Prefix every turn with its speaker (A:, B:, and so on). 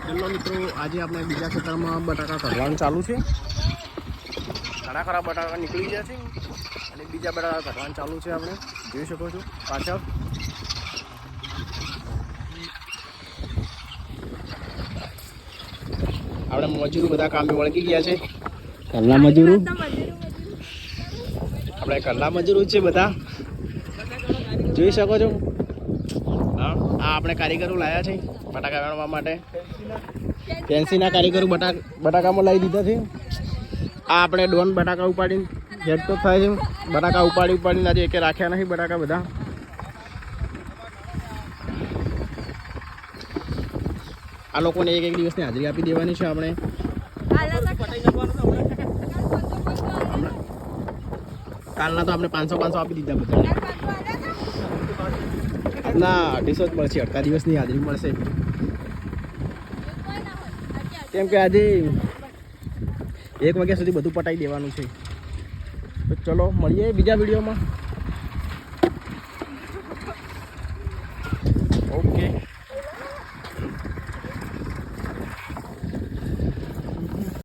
A: ચલો મિત્રો, આજે આપણે બીજા ખેતરમાં બટાકા કાઢવાનું ચાલુ છે. ઘણા ખરા બટાકા નીકળી ગયા છે અને બીજા બટાકા કાઢવાનું ચાલુ છે. આપણે જોઈ શકો છો પાછળ. આપણે મજૂરો બધા કામે વળગી ગયા છે. કલ્લા મજૂરો, આપણે કલ્લા મજૂરો છે બધા, જોઈ શકો છો. હા, આ આપણે કારીગરો લાવ્યા છે બટાકા વેણવા માટે. ફેન્સીના કારીગરો બટાકામાં લાવી દીધા છે. આ આપણે ડોન બટાકા ઉપાડીને હેડ તો થાય છે. બટાકા ઉપાડીને આજે એકે રાખ્યા નથી બટાકા બધા. આ લોકોને એક દિવસની હાજરી આપી દેવાની છે. આપણે કાલના તો આપણે 500 આપી દીધા બધા. ના 250 જ મળશે. 8 દિવસની હાજરી મળશે. કેમ કે આજે 1 વાગ્યા સુધી બધું પટાઈ દેવાનું છે. તો ચલો મળીએ બીજા વિડીયોમાં. ઓકે.